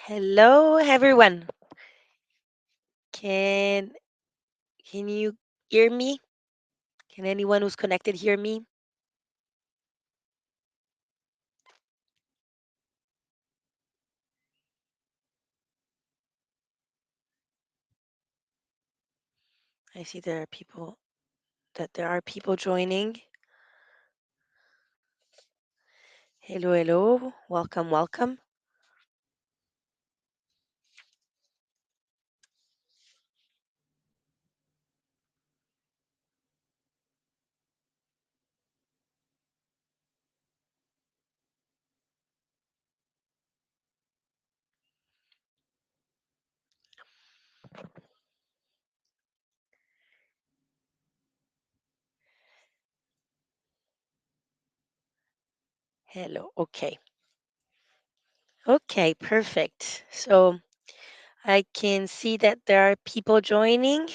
Hello, everyone. Can can you hear me? Can anyone who's connected hear me? I see there are people joining. Hello, hello. Welcome, welcome. Hello. Okay. Okay, perfect. So I can see that there are people joining. I'm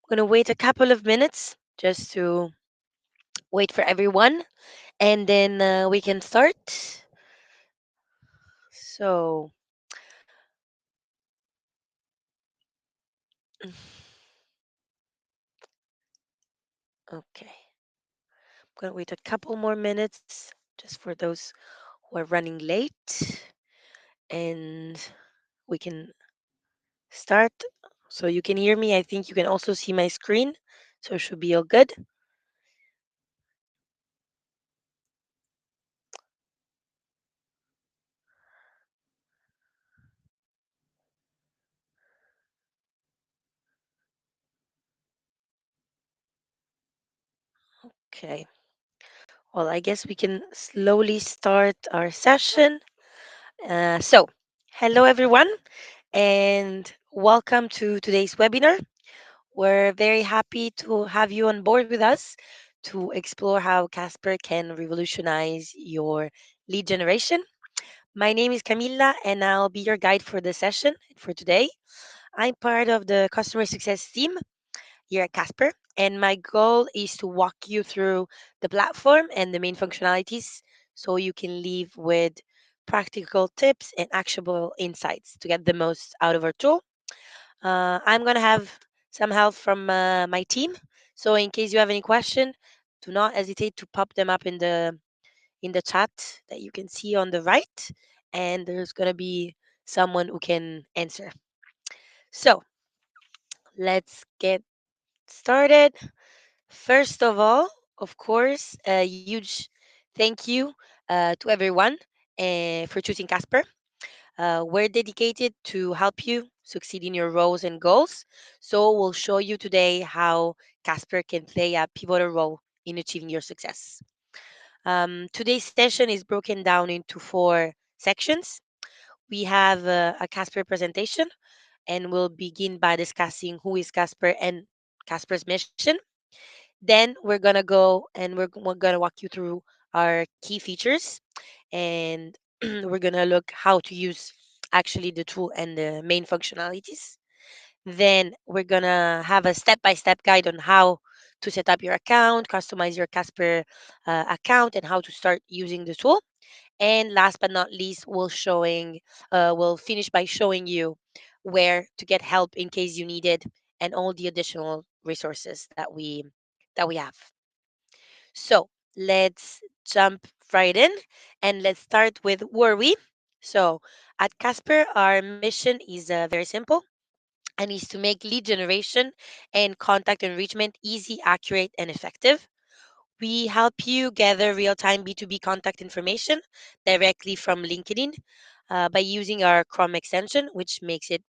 gonna wait a couple of minutes just to wait for everyone, and then we can start. So, okay. I'm gonna wait a couple more minutes just for those who are running late, and we can start. So you can hear me. I think you can also see my screen, so it should be all good. Okay. Well, I guess we can slowly start our session. So, hello everyone, and welcome to today's webinar. We're very happy to have you on board with us to explore how Casper can revolutionize your lead generation. My name is Camilla, and I'll be your guide for the session for today. I'm part of the customer success team here at Casper, and my goal is to walk you through the platform and the main functionalities so you can leave with practical tips and actionable insights to get the most out of our tool. I'm going to have some help from my team. So, in case you have any question, do not hesitate to pop them up in the chat that you can see on the right, and there's going to be someone who can answer. So let's get started. First of all, of course, a huge thank you to everyone for choosing Casper. We're dedicated to help you succeed in your roles and goals. So we'll show you today how Casper can play a pivotal role in achieving your success. Today's session is broken down into four sections. We have a Casper presentation, and we'll begin by discussing who is Casper and Casper's mission. Then we're gonna go and we're gonna walk you through our key features, and we're gonna look how to use actually the tool and the main functionalities. Then we're gonna have a step-by-step guide on how to set up your account, customize your Casper account, and how to start using the tool. And last but not least, we'll finish by showing you where to get help in case you need it, and all the additional resources that we have. So let's jump right in, and let's start with who are we. So at Casper, our mission is very simple, and is to make lead generation and contact enrichment easy, accurate, and effective. We help you gather real time B2B contact information directly from LinkedIn by using our Chrome extension, which makes it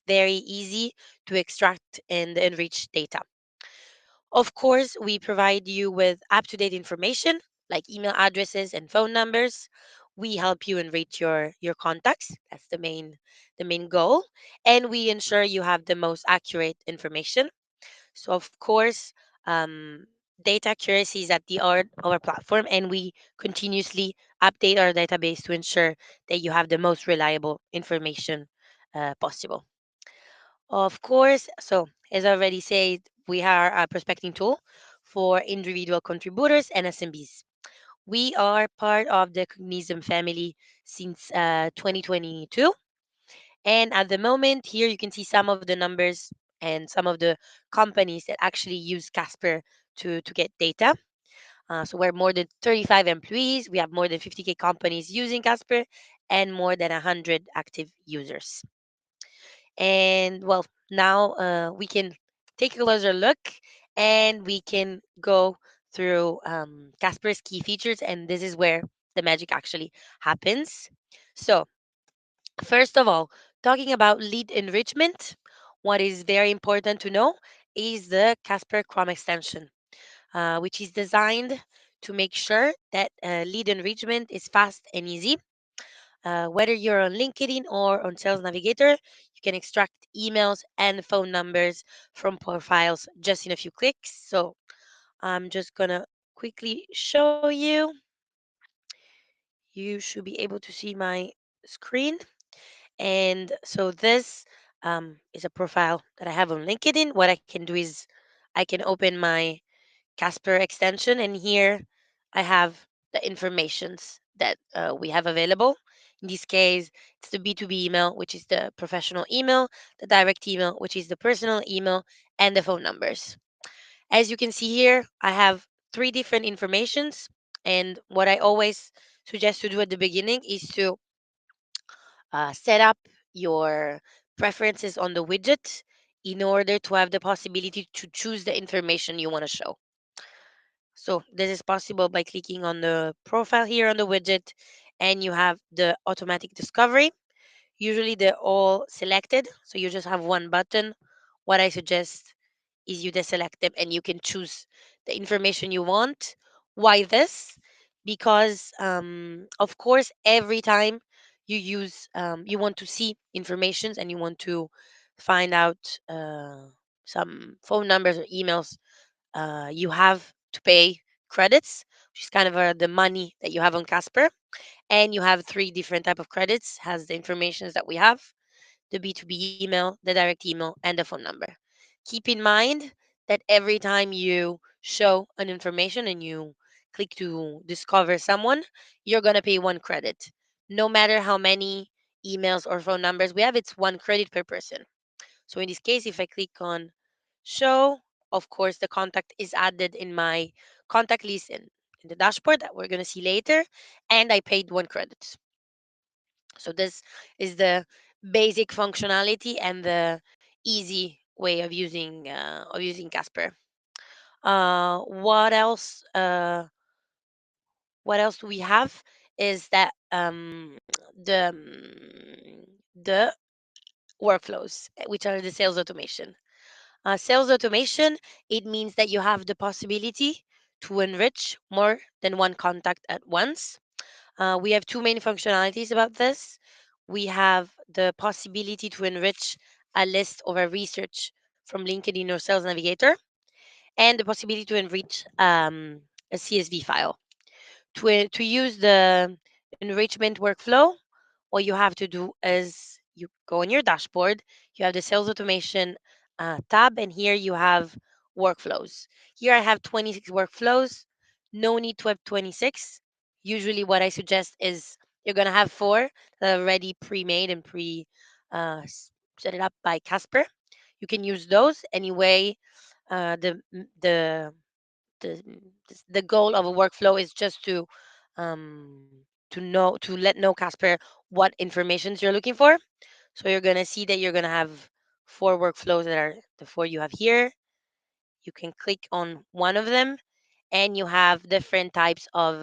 very easy to extract and enrich data. Of course, we provide you with up to date information like email addresses and phone numbers. We help you enrich your contacts. That's the main goal. And we ensure you have the most accurate information. So, of course, um, data accuracy is at the heart of our platform, and we continuously update our database to ensure that you have the most reliable information possible. Of course, so as I already said, we are a prospecting tool for individual contributors and SMBs. We are part of the Cognism family since 2022, And at the moment, here you can see some of the numbers and some of the companies that actually use Casper to get data. So we're more than 35 employees. We have more than 50K companies using Casper and more than 100 active users. And well, now we can take a closer look and we can go through Casper's key features. And this is where the magic actually happens. So, first of all, talking about lead enrichment, what is very important to know is the Casper Chrome extension, which is designed to make sure that lead enrichment is fast and easy. Whether you're on LinkedIn or on Sales Navigator, you can extract emails and phone numbers from profiles just in a few clicks. So I'm just gonna quickly show you. You should be able to see my screen. And so this is a profile that I have on LinkedIn. What I can do is I can open my Casper extension, and here I have the informations that we have available. In this case, it's the B2B email, which is the professional email, the direct email, which is the personal email, and the phone numbers. As you can see here, I have three different informations, and what I always suggest to do at the beginning is to set up your preferences on the widget in order to have the possibility to choose the information you want to show. So this is possible by clicking on the profile here on the widget, and you have the automatic discovery. Usually they're all selected, so you just have one button. What I suggest is you deselect them and you can choose the information you want. Why this? Because of course every time you want to see informations and you want to find out some phone numbers or emails, you have to pay credits, which is kind of the money that you have on Casper. And you have three different type of credits, has the informations that we have, the B2B email, the direct email, and the phone number. Keep in mind that every time you show an information and you click to discover someone, you're going to pay one credit. No matter how many emails or phone numbers we have, it's one credit per person. So in this case, if I click on show, of course, the contact is added in my contact list in the dashboard that we're going to see later, and I paid one credit. So this is the basic functionality and the easy way of using Casper. What else? What else do we have? Is that the workflows, which are the sales automation. Sales automation, it means that you have the possibility to enrich more than one contact at once. We have two main functionalities about this. We have the possibility to enrich a list or a research from LinkedIn or Sales Navigator, and the possibility to enrich a CSV file. To use the enrichment workflow, what you have to do is you go on your dashboard, you have the sales automation tab, and here you have workflows. Here I have 26 workflows. No need to have 26. Usually, what I suggest is you're going to have four that are already pre made and set it up by Casper. You can use those anyway. Uh, the, the the the goal of a workflow is just um to let know Casper what informations you're looking for. So you're gonna see that you're gonna have four workflows that are the four you have here. You can click on one of them, and you have different types of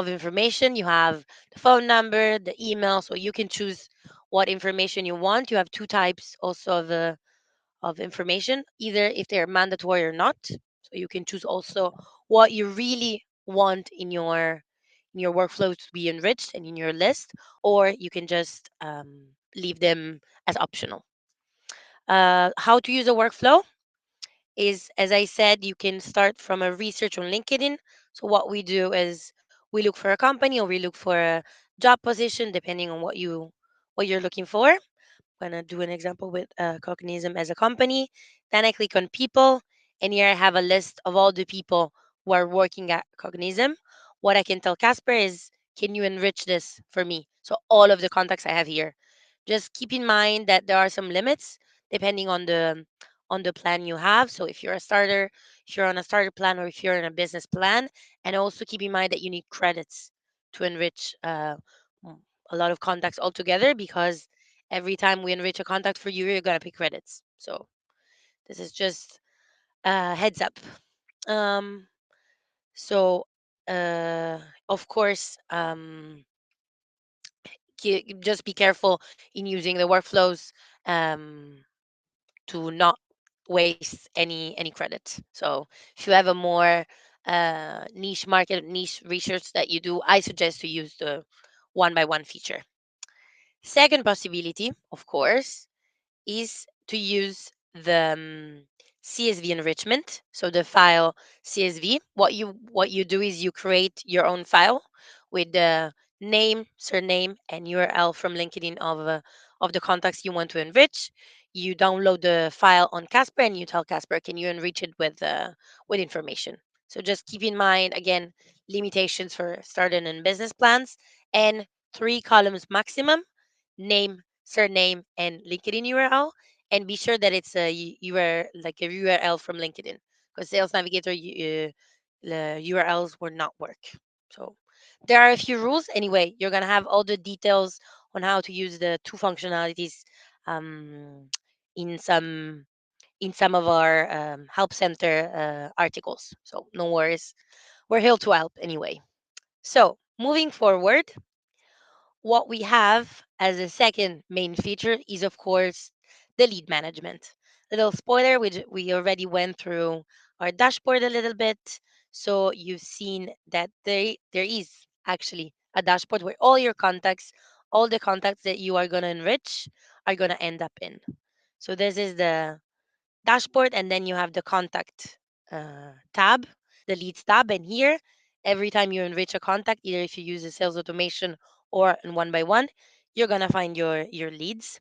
information. You have the phone number, the email, so you can choose what information you want. You have two types also of information, either if they're mandatory or not. So you can choose also what you really want in your workflow to be enriched and in your list, or you can just leave them as optional. How to use a workflow is, as I said, you can start from a research on LinkedIn. So what we do is we look for a company or we look for a job position, depending on what you're looking for. I'm gonna do an example with Cognism as a company. Then I click on people, and here I have a list of all the people who are working at Cognism. What I can tell Casper is can you enrich this for me? So all of the contacts I have here. Just keep in mind that there are some limits depending on the plan you have. So if you're a starter, if you're on a starter plan, or if you're in a business plan, and also keep in mind that you need credits to enrich mm, a lot of contacts altogether, because every time we enrich a contact for you, you're gonna pay credits. So this is just heads up. Um, so uh, of course, just be careful in using the workflows um, to not waste any credit. So if you have a more niche market, niche research that you do, I suggest to use the one by one feature. Second possibility, of course, is to use the CSV enrichment. So the file CSV, what you do is you create your own file with the name, surname, and URL from LinkedIn of the contacts you want to enrich. You download the file on Casper and you tell Casper, can you enrich it with information? So just keep in mind again limitations for starting and business plans, and 3 columns maximum: name, surname, and LinkedIn URL. And be sure that it's URL, like a URL from LinkedIn, because Sales Navigator the URLs will not work. So there are a few rules. Anyway, you're gonna have all the details on how to use the two functionalities um, in some of our help center articles. So no worries, we're here to help anyway. So moving forward, what we have as a second main feature is, of course, the lead management. Little spoiler, we already went through our dashboard a little bit. So you've seen that there is actually a dashboard where all the contacts that you are going to enrich are going to end up in. So this is the dashboard, and then you have the contact tab, the leads tab. And here, every time you enrich a contact, either if you use a sales automation or in one by one, you're gonna find your leads.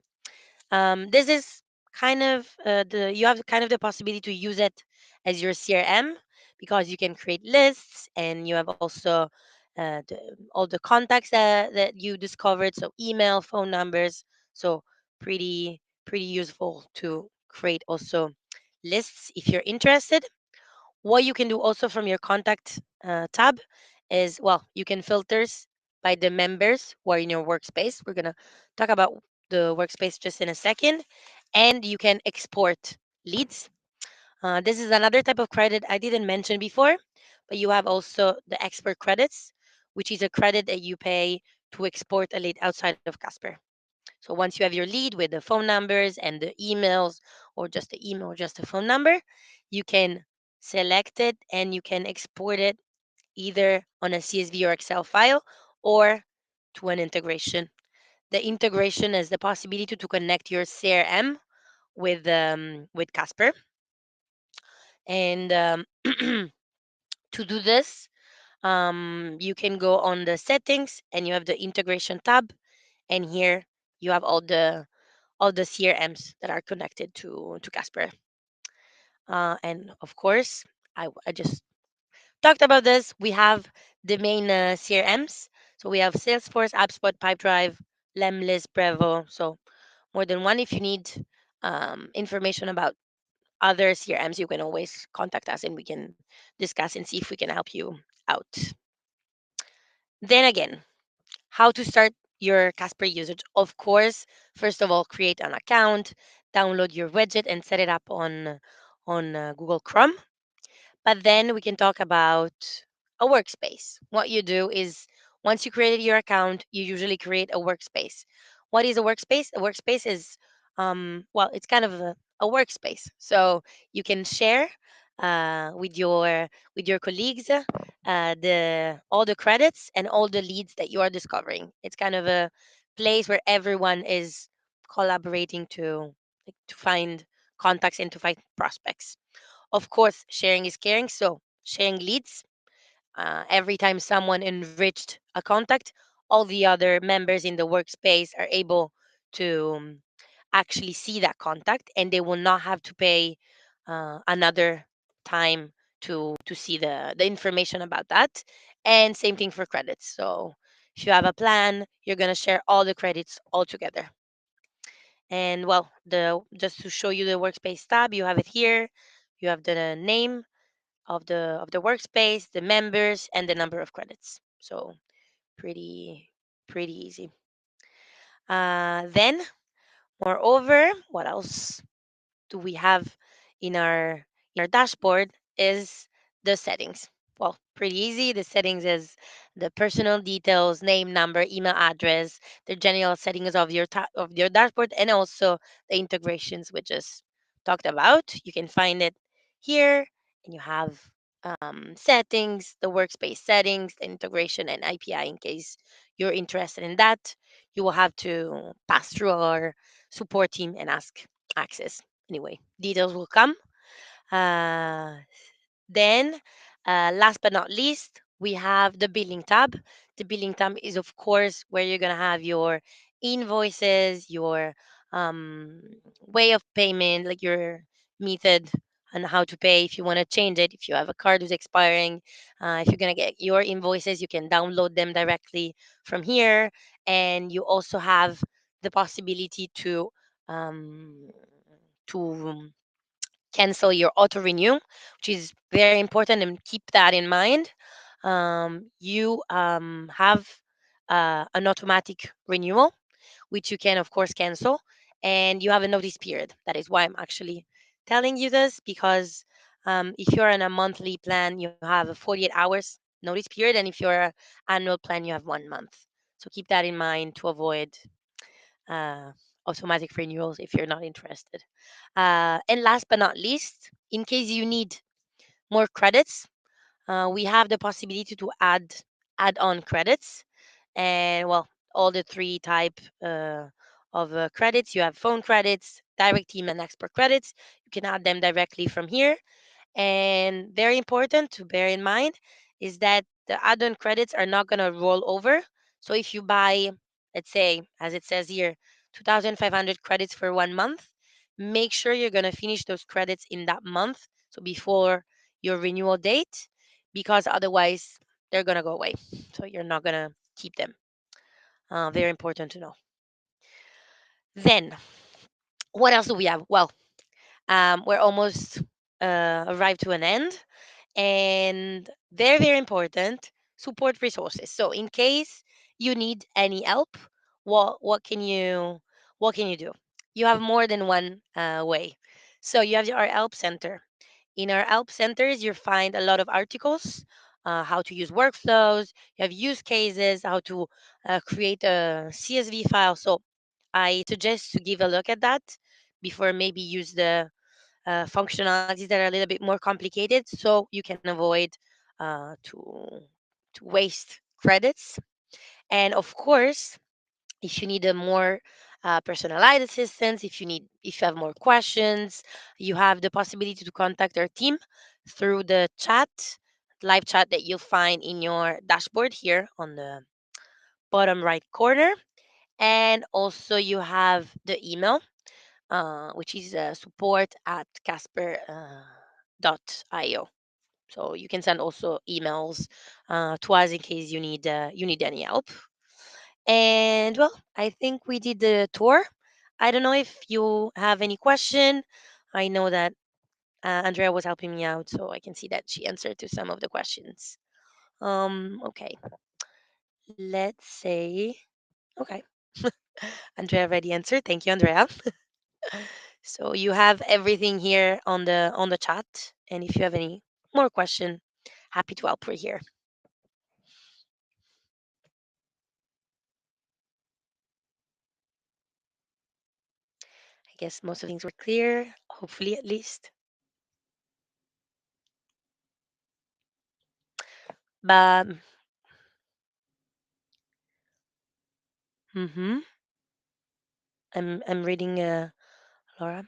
This is kind of the you have kind of the possibility to use it as your CRM, because you can create lists, and you have also all the contacts that you discovered, so email, phone numbers. So pretty useful to create also lists if you're interested. What you can do also from your contact tab is, well, you can filters by the members who are in your workspace. We're going to talk about the workspace just in a second. And you can export leads. This is another type of credit I didn't mention before, but you have also the expert credits, which is a credit that you pay to export a lead outside of Casper. So once you have your lead with the phone numbers and the emails, or just the email or just the phone number, you can select it and you can export it either on a CSV or Excel file, or to an integration. The integration is the possibility to connect your CRM with Casper. And to do this, you can go on the settings and you have the integration tab, and here you have all the CRMs that are connected to Casper. And of course, I just talked about this. We have the main CRMs. So we have Salesforce, AppSpot, Pipedrive, Lemlist, Brevo. So more than one. If you need information about other CRMs, you can always contact us and we can discuss and see if we can help you out. Then again, how to start your Casper usage. Of course, first of all, create an account, download your widget, and set it up on Google Chrome. But then we can talk about a workspace. What you do is, once you created your account, you usually create a workspace. What is a workspace? A workspace is, well, it's kind of a workspace. So you can share with your colleagues the all the credits and all the leads that you are discovering. It's kind of a place where everyone is collaborating to, like, to find contacts and to find prospects. Of course, sharing is caring. So sharing leads. Every time someone enriched a contact, all the other members in the workspace are able to actually see that contact, and they will not have to pay another time to see the information about that. And same thing for credits. So If you have a plan, you're gonna share all the credits all together. And well, the just to show you the workspace tab, you have it here. You have the name of the workspace, the members, and the number of credits. So pretty pretty easy. Then, moreover, what else do we have in our dashboard is the settings. Well, pretty easy. The settings is the personal details, name, number, email address, the general settings of of your dashboard, and also the integrations we just talked about. You can find it here, and you have settings, the workspace settings, the integration, and API in case you're interested in that. You will have to pass through our support team and ask access. Anyway, details will come. Uh, then, last but not least, we have the billing tab. The billing tab is, of course, where you're going to have your invoices, your um, way of payment, like your method and how to pay. If you want to change it, if you have a card who's expiring, if you're going to get your invoices, you can download them directly from here. And you also have the possibility um, to cancel your auto renew, which is very important, and keep that in mind. You have an automatic renewal, which you can, of course, cancel, and you have a notice period. That is why I'm actually telling you this because if you're in a monthly plan, you have a 48 hours notice period, and if you're an annual plan, you have 1 month. So keep that in mind to avoid uh, automatic renewals if you're not interested. And last but not least, in case you need more credits, we have the possibility to add on credits, and well, all the three type of credits. You have phone credits, direct team, and expert credits. You can add them directly from here. And very important to bear in mind is that the add-on credits are not going to roll over. So if you buy, let's say, as it says here, 2,500 credits for 1 month, make sure you're going to finish those credits in that month. So before your renewal date, because otherwise they're going to go away. So you're not going to keep them. Very important to know. Then, what else do we have? Well, we're almost arrived to an end, and very important, support resources. So in case you need any help, what can you do? You have more than one way. So you have our help center. In our help centers, you find a lot of articles, how to use workflows. You have use cases, how to create a CSV file. So I suggest to give a look at that before maybe use the functionalities that are a little bit more complicated, so you can avoid uh, to to waste credits. And of course, if you need a more personalized assistance, if you have more questions, you have the possibility to contact our team through the chat, live chat that you'll find in your dashboard here on the bottom right corner. And also you have the email, which is support at Kaspr .io. So you can send also emails to us in case you need any help. And well, I think we did the tour. I don't know if you have any question. I know that Andrea was helping me out, so I can see that she answered to some of the questions. Okay, let's say okay. Andrea already answered. Thank you, Andrea. So you have everything here on the chat, and if you have any more question, happy to help. We're here. I guess most of things were clear, hopefully at least. But mm-hmm, I'm reading Laura.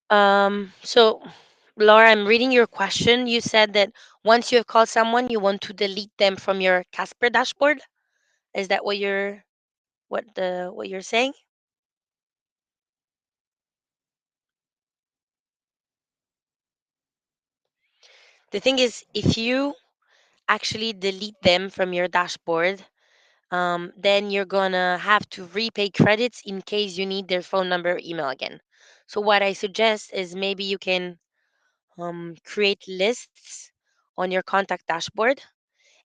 So Laura, I'm reading your question. You said that once you have called someone, you want to delete them from your Casper dashboard. Is that what you're saying? The thing is, if you actually delete them from your dashboard, then you're gonna have to repay credits in case you need their phone number or email again. So what I suggest is maybe you can create lists on your contact dashboard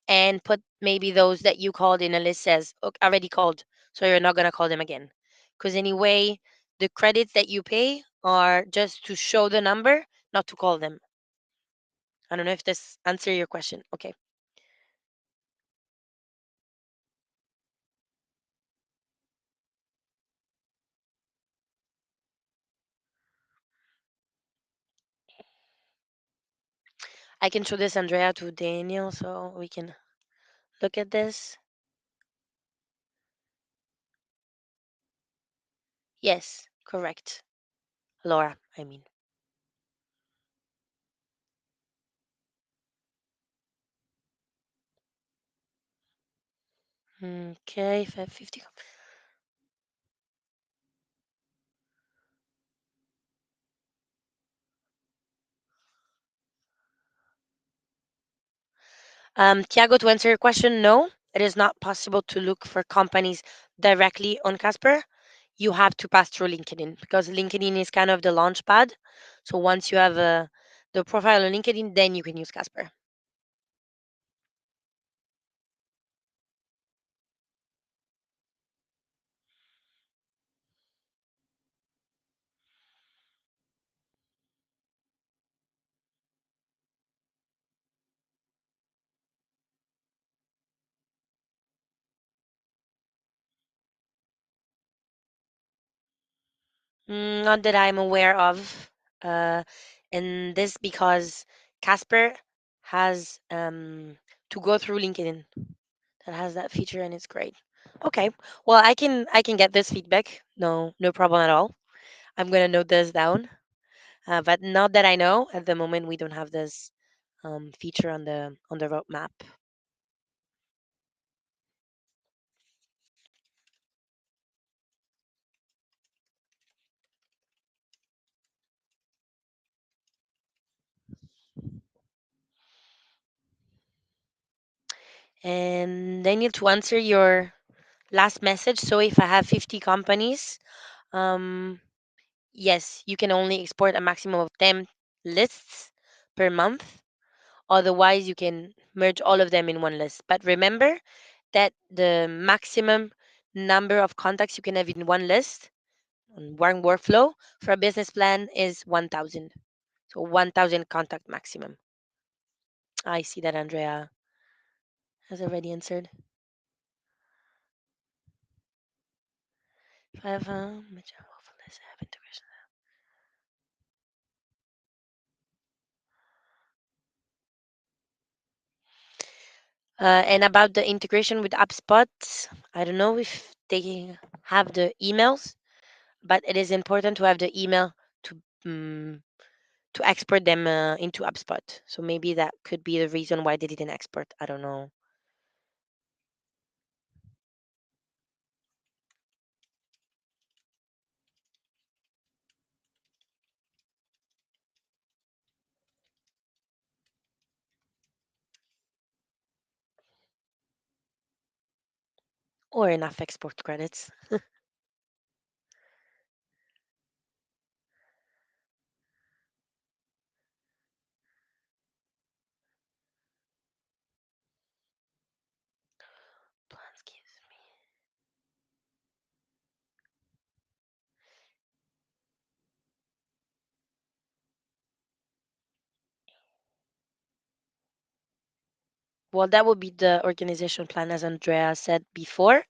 and put maybe those that you called in a list says "Ok, already called, so you're not gonna call them again. Because anyway, the credits that you pay are just to show the number, not to call them. I don't know if this answer your question. Okay. I can show this Andrea to Daniel so we can look at this. Yes, correct. Laura, I mean. Okay, 550. Tiago, to answer your question, no, it is not possible to look for companies directly on Casper. You have to pass through LinkedIn because LinkedIn is kind of the launch pad. So once you have the profile on LinkedIn, then you can use Casper. Not that I'm aware of. Uh, and this because Casper has to go through LinkedIn. That has that feature and it's great. Okay. Well, I can get this feedback. No problem at all. I'm gonna note this down. But not that I know at the moment we don't have this feature on the roadmap. And I need to answer your last message. So if I have 50 companies, um, yes, you can only export a maximum of 10 lists per month. Otherwise, you can merge all of them in one list. But remember that the maximum number of contacts you can have in one list on one workflow for a business plan is 1,000. So 1,000 contact maximum. I see that Andrea has already answered. If I have let's have integration. And about the integration with HubSpot, I don't know if they have the emails, but it is important to have the email to um, to export them into HubSpot. So maybe that could be the reason why they didn't export. I don't know. Or enough export credits. Well, that would be the organization plan, as Andrea said before.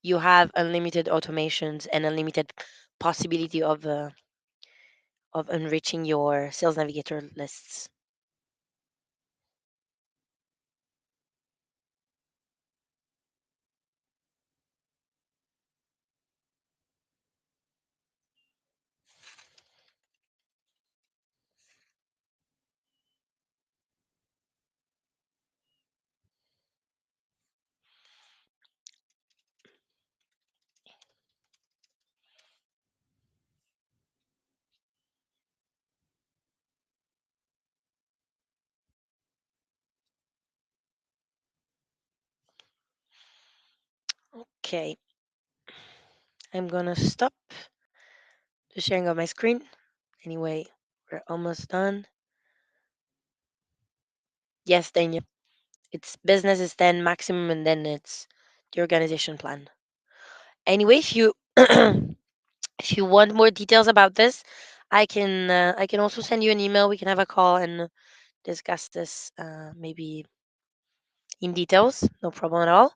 You have unlimited automations and unlimited possibility of enriching your sales navigator lists. Okay, I'm gonna stop the sharing of my screen. Anyway, we're almost done. Yes, Daniel. It's business is 10 maximum, and then it's the organization plan. Anyway, if you if you want more details about this, I can also send you an email. We can have a call and discuss this maybe in details. No problem at all.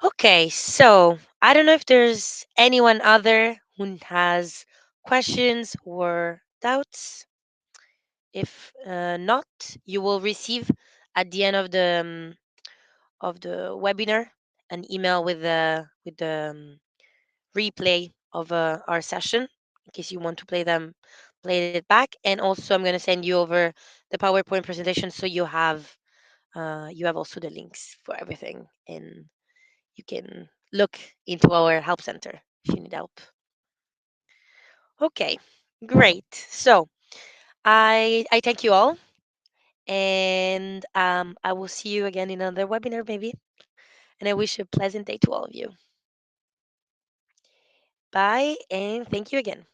Okay, so I don't know if there's anyone other who has questions or doubts. If not, you will receive at the end of the webinar an email with the replay of our session in case you want to play it back. And also, I'm going to send you over the PowerPoint presentation so you have also the links for everything, and you can look into our help center if you need help. Okay, great. So I thank you all, and I will see you again in another webinar maybe. And I wish a pleasant day to all of you. Bye, and thank you again.